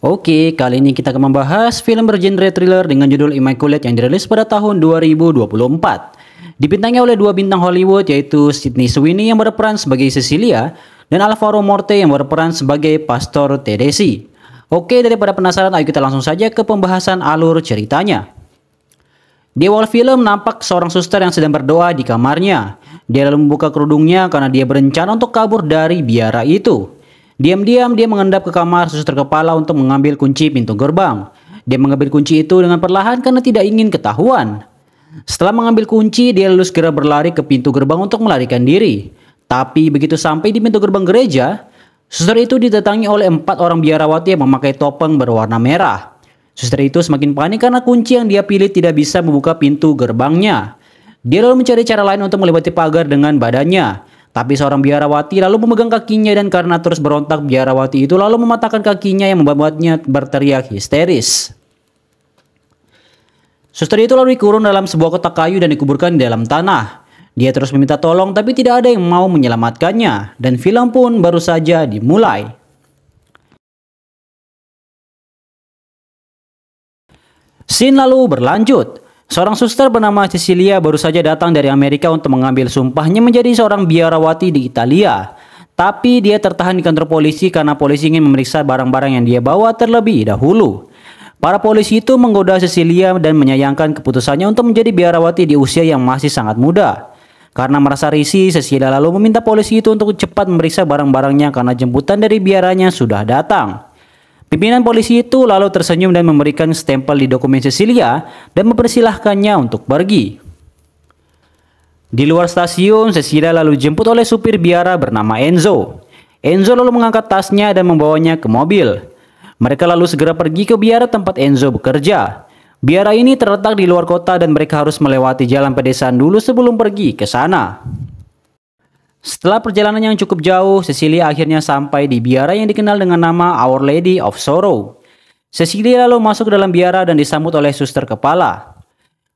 Oke, kali ini kita akan membahas film bergenre thriller dengan judul Immaculate yang dirilis pada tahun 2024. Dibintangi oleh dua bintang Hollywood yaitu Sydney Sweeney yang berperan sebagai Cecilia dan Alvaro Morte yang berperan sebagai Pastor Tedeschi. Oke, daripada penasaran, ayo kita langsung saja ke pembahasan alur ceritanya. Di awal film nampak seorang suster yang sedang berdoa di kamarnya. Dia lalu membuka kerudungnya karena dia berencana untuk kabur dari biara itu. Diam-diam dia mengendap ke kamar suster kepala untuk mengambil kunci pintu gerbang. Dia mengambil kunci itu dengan perlahan karena tidak ingin ketahuan. Setelah mengambil kunci, dia lalu segera berlari ke pintu gerbang untuk melarikan diri. Tapi begitu sampai di pintu gerbang gereja, suster itu didatangi oleh 4 orang biarawati yang memakai topeng berwarna merah. Suster itu semakin panik karena kunci yang dia pilih tidak bisa membuka pintu gerbangnya. Dia lalu mencari cara lain untuk melewati pagar dengan badannya. Tapi seorang biarawati lalu memegang kakinya dan karena terus berontak, biarawati itu lalu mematahkan kakinya yang membuatnya berteriak histeris. Suster itu lalu dikurung dalam sebuah kotak kayu dan dikuburkan di dalam tanah. Dia terus meminta tolong tapi tidak ada yang mau menyelamatkannya dan film pun baru saja dimulai. Scene lalu berlanjut. Seorang suster bernama Cecilia baru saja datang dari Amerika untuk mengambil sumpahnya menjadi seorang biarawati di Italia. Tapi dia tertahan di kantor polisi karena polisi ingin memeriksa barang-barang yang dia bawa terlebih dahulu. Para polisi itu menggoda Cecilia dan menyayangkan keputusannya untuk menjadi biarawati di usia yang masih sangat muda. Karena merasa risih, Cecilia lalu meminta polisi itu untuk cepat memeriksa barang-barangnya karena jemputan dari biaranya sudah datang. Pimpinan polisi itu lalu tersenyum dan memberikan stempel di dokumen Cecilia dan mempersilahkannya untuk pergi. Di luar stasiun, Cecilia lalu dijemput oleh supir biara bernama Enzo. Enzo lalu mengangkat tasnya dan membawanya ke mobil. Mereka lalu segera pergi ke biara tempat Enzo bekerja. Biara ini terletak di luar kota dan mereka harus melewati jalan pedesaan dulu sebelum pergi ke sana. Setelah perjalanan yang cukup jauh, Cecilia akhirnya sampai di biara yang dikenal dengan nama Our Lady of Sorrow. Cecilia lalu masuk ke dalam biara dan disambut oleh suster kepala.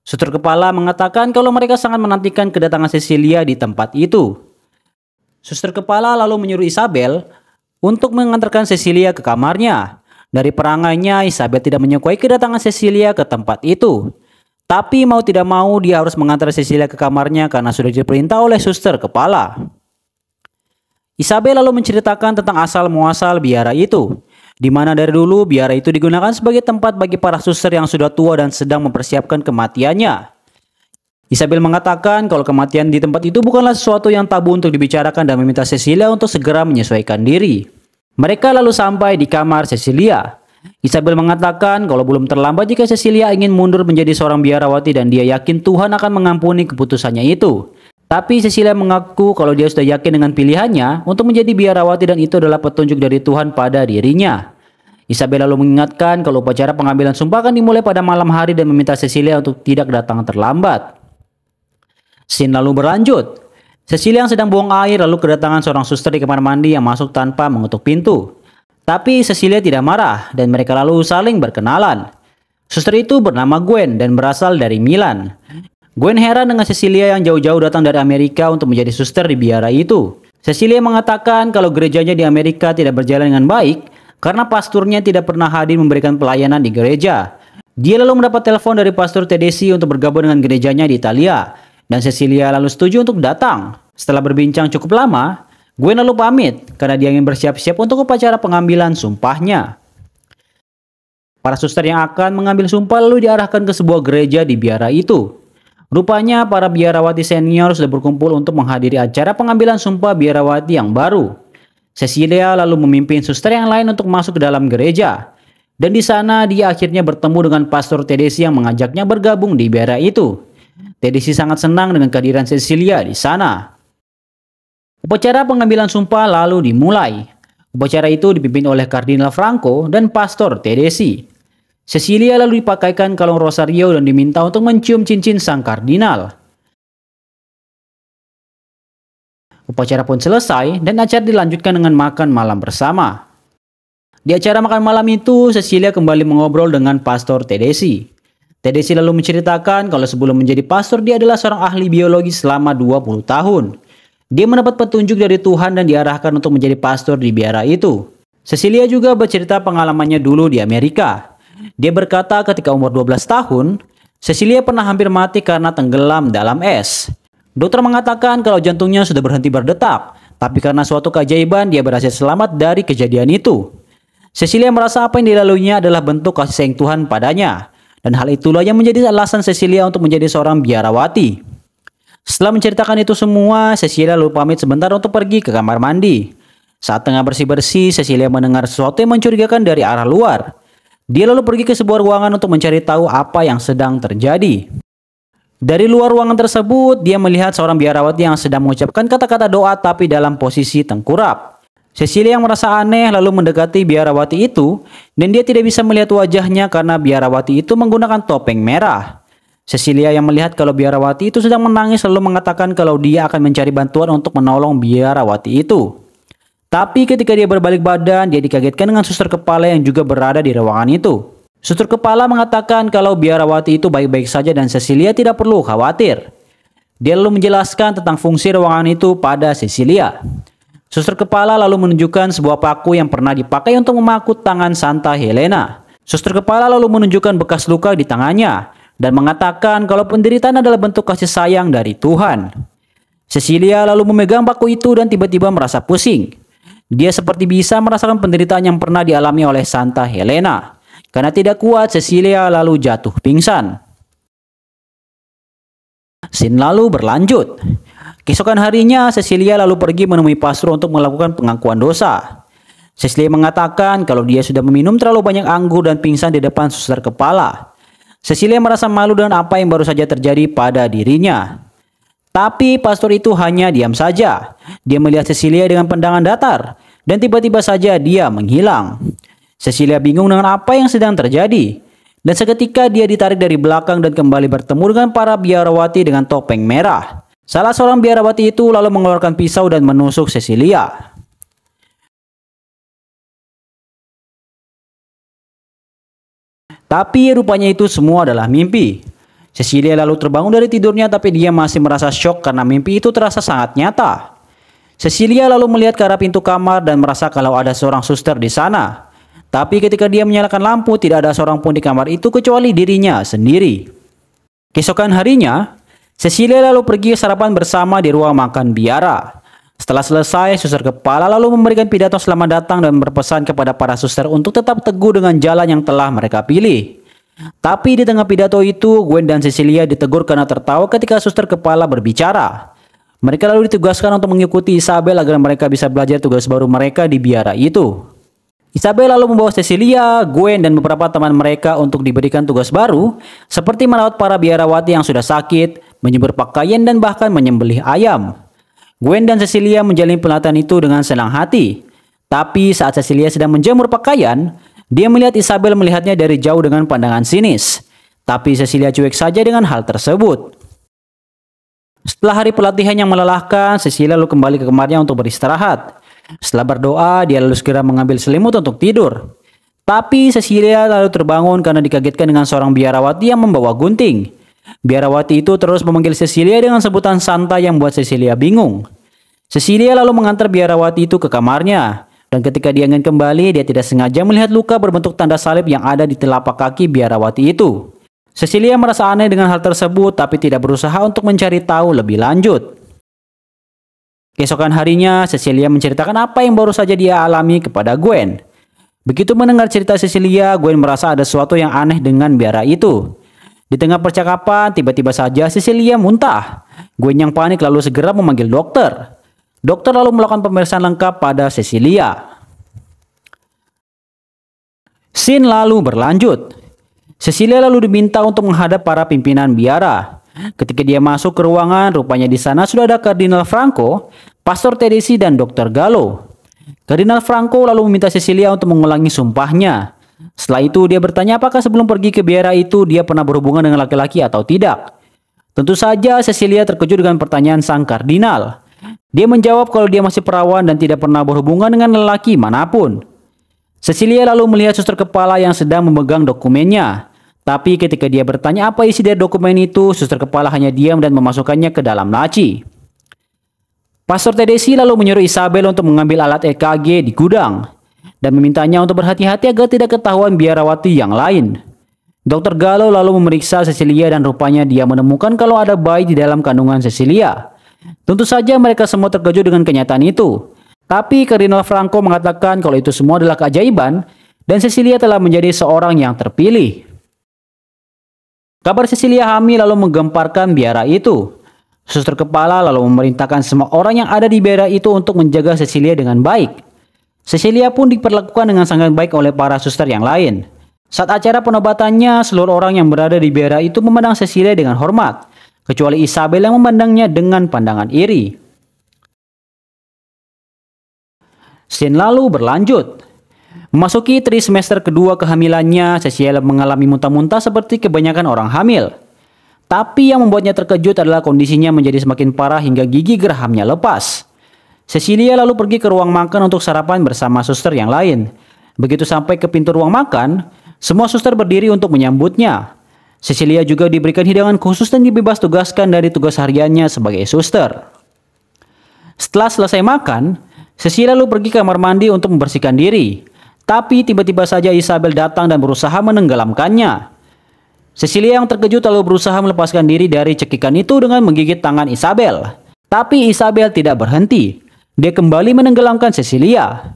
Suster kepala mengatakan kalau mereka sangat menantikan kedatangan Cecilia di tempat itu. Suster kepala lalu menyuruh Isabel untuk mengantarkan Cecilia ke kamarnya. Dari perangainya, Isabel tidak menyukai kedatangan Cecilia ke tempat itu. Tapi mau tidak mau dia harus mengantar Cecilia ke kamarnya karena sudah diperintah oleh suster kepala. Isabel lalu menceritakan tentang asal muasal biara itu, di mana dari dulu biara itu digunakan sebagai tempat bagi para suster yang sudah tua dan sedang mempersiapkan kematiannya. Isabel mengatakan kalau kematian di tempat itu bukanlah sesuatu yang tabu untuk dibicarakan dan meminta Cecilia untuk segera menyesuaikan diri. Mereka lalu sampai di kamar Cecilia. Isabel mengatakan kalau belum terlambat jika Cecilia ingin mundur menjadi seorang biarawati dan dia yakin Tuhan akan mengampuni keputusannya itu. Tapi Cecilia mengaku kalau dia sudah yakin dengan pilihannya untuk menjadi biarawati dan itu adalah petunjuk dari Tuhan pada dirinya. Isabel lalu mengingatkan kalau upacara pengambilan sumpah akan dimulai pada malam hari dan meminta Cecilia untuk tidak datang terlambat. Scene lalu berlanjut. Cecilia yang sedang buang air lalu kedatangan seorang suster di kamar mandi yang masuk tanpa mengetuk pintu. Tapi Cecilia tidak marah dan mereka lalu saling berkenalan. Suster itu bernama Gwen dan berasal dari Milan. Gwen heran dengan Cecilia yang jauh-jauh datang dari Amerika untuk menjadi suster di biara itu. Cecilia mengatakan kalau gerejanya di Amerika tidak berjalan dengan baik karena pasturnya tidak pernah hadir memberikan pelayanan di gereja. Dia lalu mendapat telepon dari Pastor Tedeschi untuk bergabung dengan gerejanya di Italia. Dan Cecilia lalu setuju untuk datang. Setelah berbincang cukup lama, Gwen lalu pamit karena dia ingin bersiap-siap untuk upacara pengambilan sumpahnya. Para suster yang akan mengambil sumpah lalu diarahkan ke sebuah gereja di biara itu. Rupanya para biarawati senior sudah berkumpul untuk menghadiri acara pengambilan sumpah biarawati yang baru. Cecilia lalu memimpin suster yang lain untuk masuk ke dalam gereja. Dan di sana dia akhirnya bertemu dengan Pastor Tedeschi yang mengajaknya bergabung di biara itu. Tedeschi sangat senang dengan kehadiran Cecilia di sana. Upacara pengambilan sumpah lalu dimulai. Upacara itu dipimpin oleh Kardinal Franco dan Pastor Tedeschi. Cecilia lalu dipakaikan kalung rosario dan diminta untuk mencium cincin sang kardinal. Upacara pun selesai dan acara dilanjutkan dengan makan malam bersama. Di acara makan malam itu, Cecilia kembali mengobrol dengan Pastor Tedeschi. Tedeschi lalu menceritakan kalau sebelum menjadi pastor dia adalah seorang ahli biologi selama 20 tahun. Dia mendapat petunjuk dari Tuhan dan diarahkan untuk menjadi pastor di biara itu. Cecilia juga bercerita pengalamannya dulu di Amerika. Dia berkata ketika umur 12 tahun, Cecilia pernah hampir mati karena tenggelam dalam es. Dokter mengatakan kalau jantungnya sudah berhenti berdetak, tapi karena suatu keajaiban dia berhasil selamat dari kejadian itu. Cecilia merasa apa yang dilaluinya adalah bentuk kasih sayang Tuhan padanya, dan hal itulah yang menjadi alasan Cecilia untuk menjadi seorang biarawati. Setelah menceritakan itu semua, Cecilia lalu pamit sebentar untuk pergi ke kamar mandi. Saat tengah bersih-bersih, Cecilia mendengar sesuatu yang mencurigakan dari arah luar. Dia lalu pergi ke sebuah ruangan untuk mencari tahu apa yang sedang terjadi. Dari luar ruangan tersebut, dia melihat seorang biarawati yang sedang mengucapkan kata-kata doa tapi dalam posisi tengkurap. Cecilia yang merasa aneh lalu mendekati biarawati itu, dan dia tidak bisa melihat wajahnya karena biarawati itu menggunakan topeng merah. Cecilia yang melihat kalau biarawati itu sedang menangis lalu mengatakan kalau dia akan mencari bantuan untuk menolong biarawati itu. Tapi ketika dia berbalik badan, dia dikagetkan dengan suster kepala yang juga berada di ruangan itu. Suster kepala mengatakan kalau biarawati itu baik-baik saja dan Cecilia tidak perlu khawatir. Dia lalu menjelaskan tentang fungsi ruangan itu pada Cecilia. Suster kepala lalu menunjukkan sebuah paku yang pernah dipakai untuk memakut tangan Santa Helena. Suster kepala lalu menunjukkan bekas luka di tangannya dan mengatakan kalau penderitaan adalah bentuk kasih sayang dari Tuhan. Cecilia lalu memegang paku itu dan tiba-tiba merasa pusing. Dia seperti bisa merasakan penderitaan yang pernah dialami oleh Santa Helena. Karena tidak kuat, Cecilia lalu jatuh pingsan. Scene lalu berlanjut. Keesokan harinya, Cecilia lalu pergi menemui pastor untuk melakukan pengakuan dosa. Cecilia mengatakan kalau dia sudah meminum terlalu banyak anggur dan pingsan di depan suster kepala. Cecilia merasa malu dengan apa yang baru saja terjadi pada dirinya. Tapi pastor itu hanya diam saja. Dia melihat Cecilia dengan pandangan datar, dan tiba-tiba saja dia menghilang. Cecilia bingung dengan apa yang sedang terjadi. Dan seketika dia ditarik dari belakang dan kembali bertemu dengan para biarawati dengan topeng merah. Salah seorang biarawati itu lalu mengeluarkan pisau dan menusuk Cecilia. Tapi rupanya itu semua adalah mimpi. Cecilia lalu terbangun dari tidurnya tapi dia masih merasa syok karena mimpi itu terasa sangat nyata. Cecilia lalu melihat ke arah pintu kamar dan merasa kalau ada seorang suster di sana. Tapi ketika dia menyalakan lampu tidak ada seorang pun di kamar itu kecuali dirinya sendiri. Keesokan harinya, Cecilia lalu pergi sarapan bersama di ruang makan biara. Setelah selesai, suster kepala lalu memberikan pidato selamat datang dan berpesan kepada para suster untuk tetap teguh dengan jalan yang telah mereka pilih. Tapi di tengah pidato itu, Gwen dan Cecilia ditegur karena tertawa ketika suster kepala berbicara. Mereka lalu ditugaskan untuk mengikuti Isabel agar mereka bisa belajar tugas baru mereka di biara itu. Isabel lalu membawa Cecilia, Gwen, dan beberapa teman mereka untuk diberikan tugas baru, seperti merawat para biarawati yang sudah sakit, menyemir pakaian, dan bahkan menyembelih ayam. Gwen dan Cecilia menjalani pelatihan itu dengan senang hati. Tapi saat Cecilia sedang menjemur pakaian, dia melihat Isabel melihatnya dari jauh dengan pandangan sinis. Tapi Cecilia cuek saja dengan hal tersebut. Setelah hari pelatihan yang melelahkan, Cecilia lalu kembali ke kamarnya untuk beristirahat. Setelah berdoa, dia lalu segera mengambil selimut untuk tidur. Tapi Cecilia lalu terbangun karena dikagetkan dengan seorang biarawati yang membawa gunting. Biarawati itu terus memanggil Cecilia dengan sebutan Santa yang membuat Cecilia bingung. Cecilia lalu mengantar biarawati itu ke kamarnya. Dan ketika dia ingin kembali, dia tidak sengaja melihat luka berbentuk tanda salib yang ada di telapak kaki biarawati itu. Cecilia merasa aneh dengan hal tersebut tapi tidak berusaha untuk mencari tahu lebih lanjut. Keesokan harinya, Cecilia menceritakan apa yang baru saja dia alami kepada Gwen. Begitu mendengar cerita Cecilia, Gwen merasa ada sesuatu yang aneh dengan biara itu. Di tengah percakapan, tiba-tiba saja Cecilia muntah. Gwen yang panik lalu segera memanggil dokter. Dokter lalu melakukan pemeriksaan lengkap pada Cecilia. Scene lalu berlanjut. Cecilia lalu diminta untuk menghadap para pimpinan biara. Ketika dia masuk ke ruangan, rupanya di sana sudah ada Kardinal Franco, Pastor Tedeschi, dan Dr. Gallo. Kardinal Franco lalu meminta Cecilia untuk mengulangi sumpahnya. Setelah itu dia bertanya apakah sebelum pergi ke biara itu dia pernah berhubungan dengan laki-laki atau tidak. Tentu saja Cecilia terkejut dengan pertanyaan sang kardinal. Dia menjawab kalau dia masih perawan dan tidak pernah berhubungan dengan lelaki manapun. Cecilia lalu melihat suster kepala yang sedang memegang dokumennya. Tapi ketika dia bertanya apa isi dari dokumen itu, suster kepala hanya diam dan memasukkannya ke dalam laci. Pastor Tedeschi lalu menyuruh Isabel untuk mengambil alat EKG di gudang. dan memintanya untuk berhati-hati agar tidak ketahuan biarawati yang lain. Dr. Gallo lalu memeriksa Cecilia dan rupanya dia menemukan kalau ada bayi di dalam kandungan Cecilia. Tentu saja mereka semua terkejut dengan kenyataan itu. Tapi Kardinal Franco mengatakan kalau itu semua adalah keajaiban dan Cecilia telah menjadi seorang yang terpilih. Kabar Cecilia hamil lalu menggemparkan biara itu. Suster kepala lalu memerintahkan semua orang yang ada di biara itu untuk menjaga Cecilia dengan baik. Cecilia pun diperlakukan dengan sangat baik oleh para suster yang lain. Saat acara penobatannya, seluruh orang yang berada di biara itu memandang Cecilia dengan hormat, kecuali Isabel yang memandangnya dengan pandangan iri. Scene lalu berlanjut. Memasuki trimester kedua kehamilannya, Cecilia mengalami muntah-muntah seperti kebanyakan orang hamil. Tapi yang membuatnya terkejut adalah kondisinya menjadi semakin parah hingga gigi gerahamnya lepas. Cecilia lalu pergi ke ruang makan untuk sarapan bersama suster yang lain. Begitu sampai ke pintu ruang makan, semua suster berdiri untuk menyambutnya. Cecilia juga diberikan hidangan khusus dan dibebas tugaskan dari tugas hariannya sebagai suster. Setelah selesai makan, Cecilia lalu pergi ke kamar mandi untuk membersihkan diri. Tapi tiba-tiba saja Isabel datang dan berusaha menenggelamkannya. Cecilia yang terkejut lalu berusaha melepaskan diri dari cekikan itu dengan menggigit tangan Isabel. Tapi Isabel tidak berhenti. Dia kembali menenggelamkan Cecilia.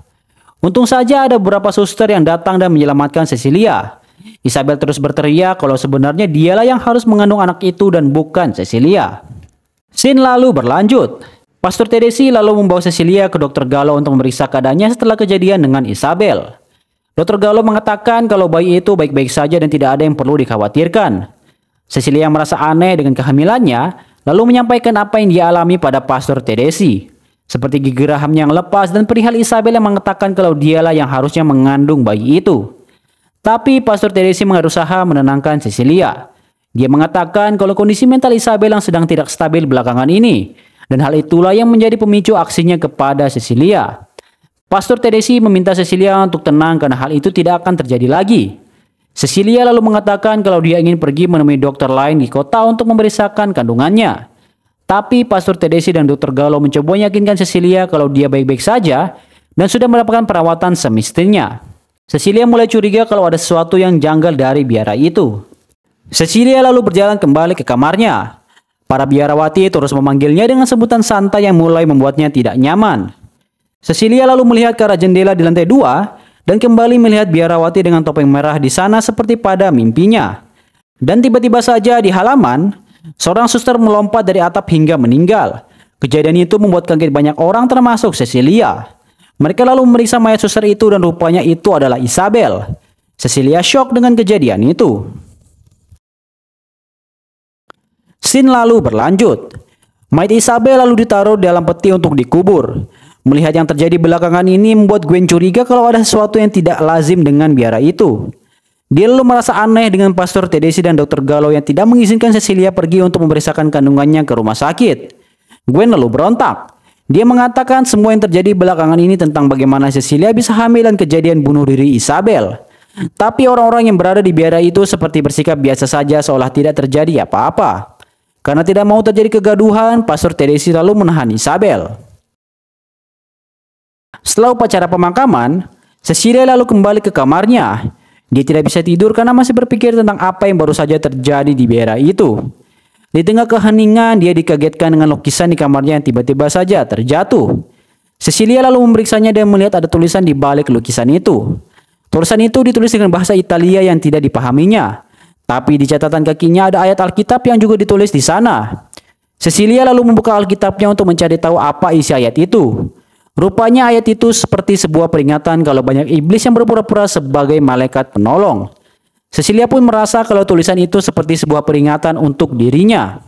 Untung saja ada beberapa suster yang datang dan menyelamatkan Cecilia. Isabel terus berteriak kalau sebenarnya dialah yang harus mengandung anak itu dan bukan Cecilia. Scene lalu berlanjut. Pastor Tedeschi lalu membawa Cecilia ke Dr. Gallo untuk memeriksa keadaannya setelah kejadian dengan Isabel. Dr. Gallo mengatakan kalau bayi itu baik-baik saja dan tidak ada yang perlu dikhawatirkan. Cecilia merasa aneh dengan kehamilannya, lalu menyampaikan apa yang dia alami pada Pastor Tedeschi. Seperti gigi rahamnya yang lepas dan perihal Isabel yang mengatakan kalau dialah yang harusnya mengandung bayi itu. Tapi Pastor Tedeschi berusaha menenangkan Cecilia. Dia mengatakan kalau kondisi mental Isabel yang sedang tidak stabil belakangan ini, dan hal itulah yang menjadi pemicu aksinya kepada Cecilia. Pastor Tedeschi meminta Cecilia untuk tenang karena hal itu tidak akan terjadi lagi. Cecilia lalu mengatakan kalau dia ingin pergi menemui dokter lain di kota untuk memeriksakan kandungannya. Tapi Pastor Tedeschi dan Dr. Gallo mencoba meyakinkan Cecilia kalau dia baik-baik saja dan sudah mendapatkan perawatan semestinya. Cecilia mulai curiga kalau ada sesuatu yang janggal dari biara itu. Cecilia lalu berjalan kembali ke kamarnya. Para biarawati terus memanggilnya dengan sebutan santai yang mulai membuatnya tidak nyaman. Cecilia lalu melihat ke arah jendela di lantai 2 dan kembali melihat biarawati dengan topeng merah di sana seperti pada mimpinya. Dan tiba-tiba saja di halaman, seorang suster melompat dari atap hingga meninggal. Kejadian itu membuat kaget banyak orang termasuk Cecilia. Mereka lalu memeriksa mayat suster itu dan rupanya itu adalah Isabel. Cecilia syok dengan kejadian itu. Scene lalu berlanjut. Mayat Isabel lalu ditaruh dalam peti untuk dikubur. Melihat yang terjadi belakangan ini membuat Gwen curiga kalau ada sesuatu yang tidak lazim dengan biara itu. Dia lalu merasa aneh dengan Pastor Tedeschi dan Dr. Gallo yang tidak mengizinkan Cecilia pergi untuk memeriksakan kandungannya ke rumah sakit. Gwen lalu berontak. Dia mengatakan semua yang terjadi belakangan ini tentang bagaimana Cecilia bisa hamil dan kejadian bunuh diri Isabel. Tapi orang-orang yang berada di biara itu seperti bersikap biasa saja seolah tidak terjadi apa-apa. Karena tidak mau terjadi kegaduhan, Pastor Tedeschi lalu menahan Isabel. Setelah upacara pemakaman, Cecilia lalu kembali ke kamarnya. Dia tidak bisa tidur karena masih berpikir tentang apa yang baru saja terjadi di biara itu. Di tengah keheningan, dia dikagetkan dengan lukisan di kamarnya yang tiba-tiba saja terjatuh. Cecilia lalu memeriksanya dan melihat ada tulisan di balik lukisan itu. Tulisan itu ditulis dengan bahasa Italia yang tidak dipahaminya. Tapi di catatan kakinya ada ayat Alkitab yang juga ditulis di sana. Cecilia lalu membuka Alkitabnya untuk mencari tahu apa isi ayat itu. Rupanya ayat itu seperti sebuah peringatan kalau banyak iblis yang berpura-pura sebagai malaikat penolong. Cecilia pun merasa kalau tulisan itu seperti sebuah peringatan untuk dirinya.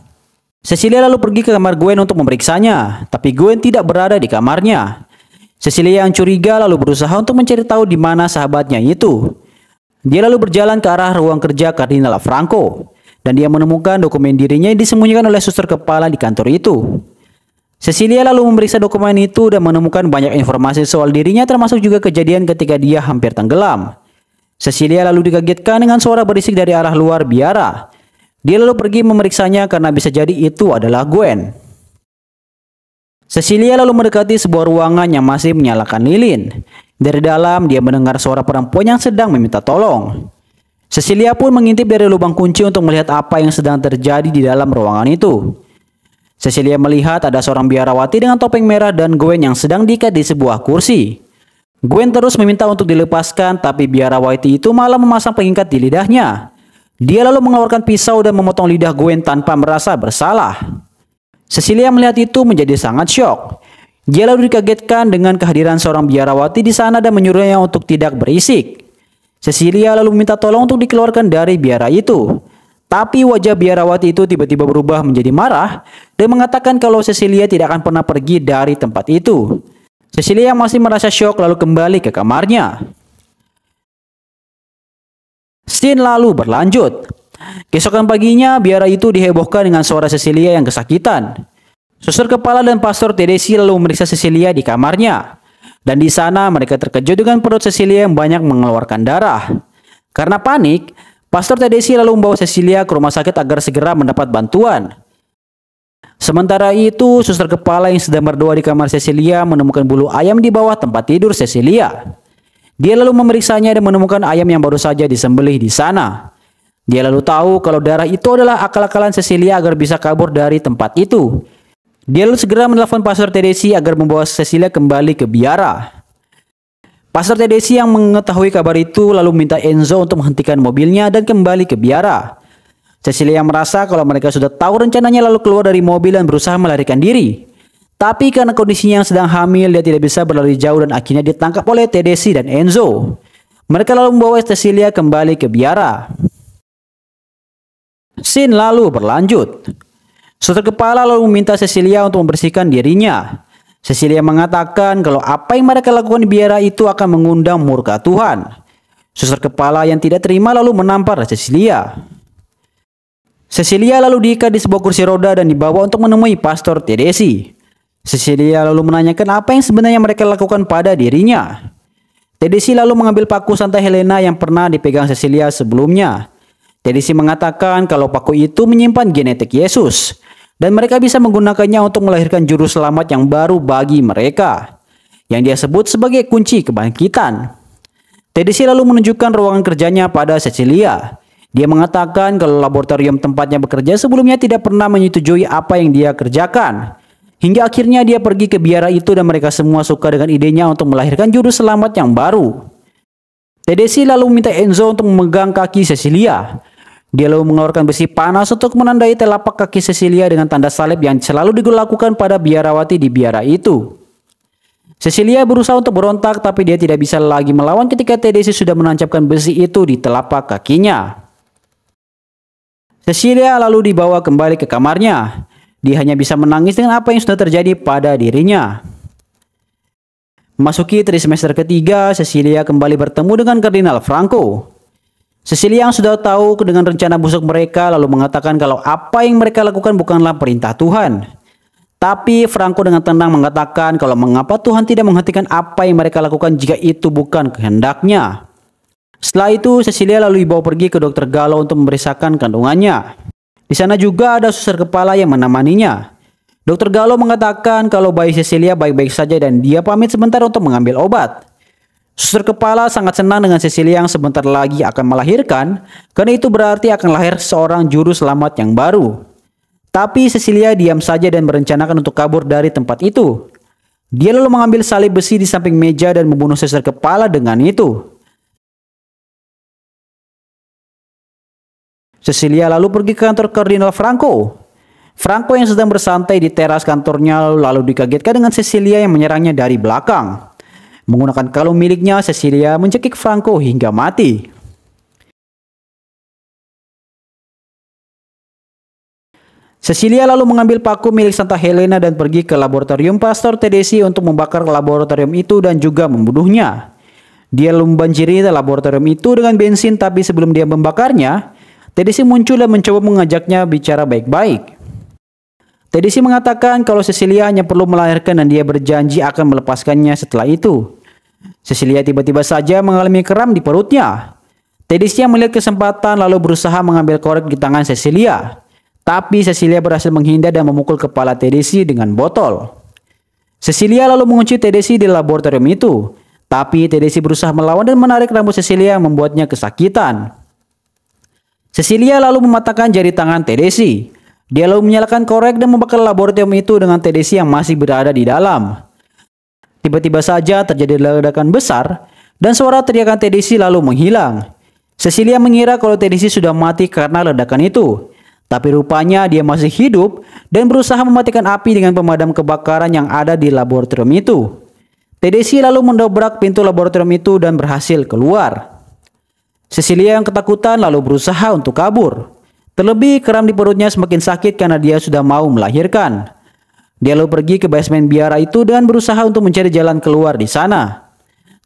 Cecilia lalu pergi ke kamar Gwen untuk memeriksanya, tapi Gwen tidak berada di kamarnya. Cecilia yang curiga lalu berusaha untuk mencari tahu di mana sahabatnya itu. Dia lalu berjalan ke arah ruang kerja Kardinal Franco, dan dia menemukan dokumen dirinya yang disembunyikan oleh suster kepala di kantor itu. Cecilia lalu memeriksa dokumen itu dan menemukan banyak informasi soal dirinya termasuk juga kejadian ketika dia hampir tenggelam. Cecilia lalu dikagetkan dengan suara berisik dari arah luar biara. Dia lalu pergi memeriksanya karena bisa jadi itu adalah Gwen. Cecilia lalu mendekati sebuah ruangan yang masih menyalakan lilin. Dari dalam, dia mendengar suara perempuan yang sedang meminta tolong. Cecilia pun mengintip dari lubang kunci untuk melihat apa yang sedang terjadi di dalam ruangan itu. Cecilia melihat ada seorang biarawati dengan topeng merah dan Gwen yang sedang diikat di sebuah kursi. Gwen terus meminta untuk dilepaskan, tapi biarawati itu malah memasang pengikat di lidahnya. Dia lalu mengeluarkan pisau dan memotong lidah Gwen tanpa merasa bersalah. Cecilia melihat itu menjadi sangat syok. Dia lalu dikagetkan dengan kehadiran seorang biarawati di sana dan menyuruhnya untuk tidak berisik. Cecilia lalu meminta tolong untuk dikeluarkan dari biara itu. Tapi wajah biarawati itu tiba-tiba berubah menjadi marah dan mengatakan kalau Cecilia tidak akan pernah pergi dari tempat itu. Cecilia yang masih merasa syok lalu kembali ke kamarnya. Scene lalu berlanjut. Keesokan paginya, biara itu dihebohkan dengan suara Cecilia yang kesakitan. Suster kepala dan pastor Tedesi lalu memeriksa Cecilia di kamarnya. Dan di sana mereka terkejut dengan perut Cecilia yang banyak mengeluarkan darah. Karena panik, pastor Tedesi lalu membawa Cecilia ke rumah sakit agar segera mendapat bantuan. Sementara itu, suster kepala yang sedang berdoa di kamar Cecilia menemukan bulu ayam di bawah tempat tidur Cecilia. Dia lalu memeriksanya dan menemukan ayam yang baru saja disembelih di sana. Dia lalu tahu kalau darah itu adalah akal-akalan Cecilia agar bisa kabur dari tempat itu. Dia lalu segera menelpon Pastor Tedesi agar membawa Cecilia kembali ke biara. Pastor Tedesi yang mengetahui kabar itu lalu minta Enzo untuk menghentikan mobilnya dan kembali ke biara. Cecilia yang merasa kalau mereka sudah tahu rencananya lalu keluar dari mobil dan berusaha melarikan diri. Tapi karena kondisinya yang sedang hamil, dia tidak bisa berlari jauh dan akhirnya ditangkap oleh Tedesi dan Enzo. Mereka lalu membawa Cecilia kembali ke biara. Scene lalu berlanjut. Suster kepala lalu meminta Cecilia untuk membersihkan dirinya. Cecilia mengatakan kalau apa yang mereka lakukan di biara itu akan mengundang murka Tuhan. Suster kepala yang tidak terima lalu menampar Cecilia. Cecilia lalu diikat di sebuah kursi roda dan dibawa untuk menemui Pastor Tedesi. Cecilia lalu menanyakan apa yang sebenarnya mereka lakukan pada dirinya. Tedesi lalu mengambil paku Santa Helena yang pernah dipegang Cecilia sebelumnya. Tedesi mengatakan kalau paku itu menyimpan genetik Yesus dan mereka bisa menggunakannya untuk melahirkan juru selamat yang baru bagi mereka, yang dia sebut sebagai kunci kebangkitan. Tedesi lalu menunjukkan ruangan kerjanya pada Cecilia. Dia mengatakan kalau laboratorium tempatnya bekerja sebelumnya tidak pernah menyetujui apa yang dia kerjakan. Hingga akhirnya dia pergi ke biara itu dan mereka semua suka dengan idenya untuk melahirkan juru selamat yang baru. Tedesi lalu meminta Enzo untuk memegang kaki Cecilia. Dia lalu mengeluarkan besi panas untuk menandai telapak kaki Cecilia dengan tanda salib yang selalu dilakukan pada biarawati di biara itu. Cecilia berusaha untuk berontak tapi dia tidak bisa lagi melawan ketika Tedesi sudah menancapkan besi itu di telapak kakinya. Cecilia lalu dibawa kembali ke kamarnya. Dia hanya bisa menangis dengan apa yang sudah terjadi pada dirinya. Memasuki trimester ketiga, Cecilia kembali bertemu dengan Kardinal Franco. Cecilia yang sudah tahu dengan rencana busuk mereka lalu mengatakan kalau apa yang mereka lakukan bukanlah perintah Tuhan. Tapi Franco dengan tenang mengatakan kalau mengapa Tuhan tidak menghentikan apa yang mereka lakukan jika itu bukan kehendaknya. Setelah itu, Cecilia lalu dibawa pergi ke dokter Gallo untuk memeriksakan kandungannya. Di sana juga ada suster kepala yang menemaninya. Dokter Gallo mengatakan kalau bayi Cecilia baik-baik saja dan dia pamit sebentar untuk mengambil obat. Suster kepala sangat senang dengan Cecilia yang sebentar lagi akan melahirkan, karena itu berarti akan lahir seorang juru selamat yang baru. Tapi Cecilia diam saja dan merencanakan untuk kabur dari tempat itu. Dia lalu mengambil salib besi di samping meja dan membunuh suster kepala dengan itu. Cecilia lalu pergi ke kantor Kardinal Franco. Franco yang sedang bersantai di teras kantornya lalu dikagetkan dengan Cecilia yang menyerangnya dari belakang. Menggunakan kalung miliknya, Cecilia mencekik Franco hingga mati. Cecilia lalu mengambil paku milik Santa Helena dan pergi ke laboratorium Pastor Tedesi untuk membakar laboratorium itu dan juga membunuhnya. Dia lalu membanjiri laboratorium itu dengan bensin, tapi sebelum dia membakarnya, Tedesi muncul dan mencoba mengajaknya bicara baik-baik. Tedesi mengatakan kalau Cecilia hanya perlu melahirkan dan dia berjanji akan melepaskannya setelah itu. Cecilia tiba-tiba saja mengalami kram di perutnya. Tedesi yang melihat kesempatan lalu berusaha mengambil korek di tangan Cecilia. Tapi Cecilia berhasil menghindar dan memukul kepala Tedesi dengan botol. Cecilia lalu mengunci Tedesi di laboratorium itu. Tapi Tedesi berusaha melawan dan menarik rambut Cecilia yang membuatnya kesakitan. Cecilia lalu mematahkan jari tangan Tedesi. Dia lalu menyalakan korek dan membakar laboratorium itu dengan Tedesi yang masih berada di dalam. Tiba-tiba saja terjadi ledakan besar dan suara teriakan Tedesi lalu menghilang. Cecilia mengira kalau Tedesi sudah mati karena ledakan itu. Tapi rupanya dia masih hidup dan berusaha mematikan api dengan pemadam kebakaran yang ada di laboratorium itu. Tedesi lalu mendobrak pintu laboratorium itu dan berhasil keluar. Cecilia yang ketakutan lalu berusaha untuk kabur. Terlebih kram di perutnya semakin sakit karena dia sudah mau melahirkan. Dia lalu pergi ke basement biara itu dan berusaha untuk mencari jalan keluar di sana.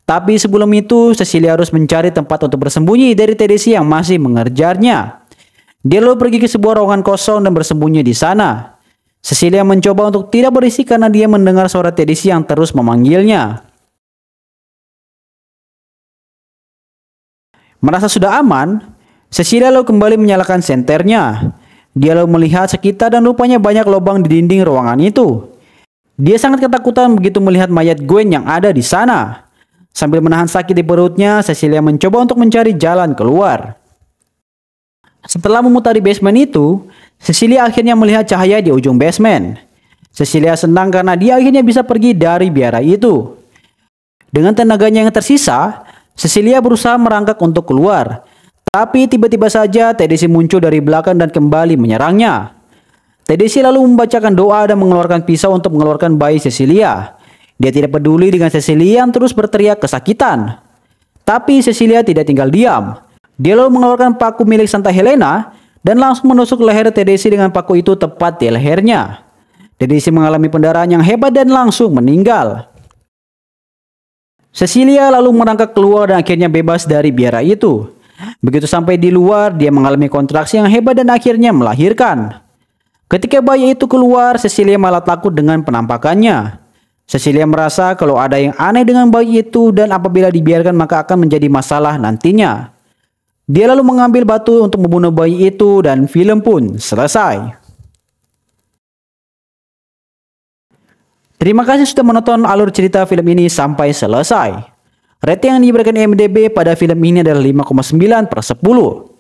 Tapi sebelum itu Cecilia harus mencari tempat untuk bersembunyi dari Tedesi yang masih mengejarnya. Dia lalu pergi ke sebuah ruangan kosong dan bersembunyi di sana. Cecilia mencoba untuk tidak berisik karena dia mendengar suara Tedesi yang terus memanggilnya. Merasa sudah aman, Cecilia lalu kembali menyalakan senternya. Dia lalu melihat sekitar dan rupanya banyak lubang di dinding ruangan itu. Dia sangat ketakutan begitu melihat mayat Gwen yang ada di sana. Sambil menahan sakit di perutnya, Cecilia mencoba untuk mencari jalan keluar. Setelah memutari basement itu, Cecilia akhirnya melihat cahaya di ujung basement. Cecilia senang karena dia akhirnya bisa pergi dari biara itu. Dengan tenaganya yang tersisa, Cecilia berusaha merangkak untuk keluar. Tapi tiba-tiba saja Tedesi muncul dari belakang dan kembali menyerangnya. Tedesi lalu membacakan doa dan mengeluarkan pisau untuk mengeluarkan bayi Cecilia. Dia tidak peduli dengan Cecilia yang terus berteriak kesakitan. Tapi Cecilia tidak tinggal diam. Dia lalu mengeluarkan paku milik Santa Helena dan langsung menusuk leher Tedesi dengan paku itu tepat di lehernya. Tedesi mengalami pendarahan yang hebat dan langsung meninggal. Cecilia lalu merangkak keluar dan akhirnya bebas dari biara itu. Begitu sampai di luar, dia mengalami kontraksi yang hebat dan akhirnya melahirkan. Ketika bayi itu keluar, Cecilia malah takut dengan penampakannya. Cecilia merasa kalau ada yang aneh dengan bayi itu dan apabila dibiarkan maka akan menjadi masalah nantinya. Dia lalu mengambil batu untuk membunuh bayi itu dan film pun selesai. Terima kasih sudah menonton alur cerita film ini sampai selesai. Rating yang diberikan IMDb pada film ini adalah 5,9/10.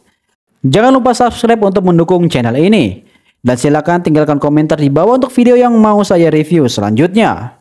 Jangan lupa subscribe untuk mendukung channel ini. Dan silakan tinggalkan komentar di bawah untuk video yang mau saya review selanjutnya.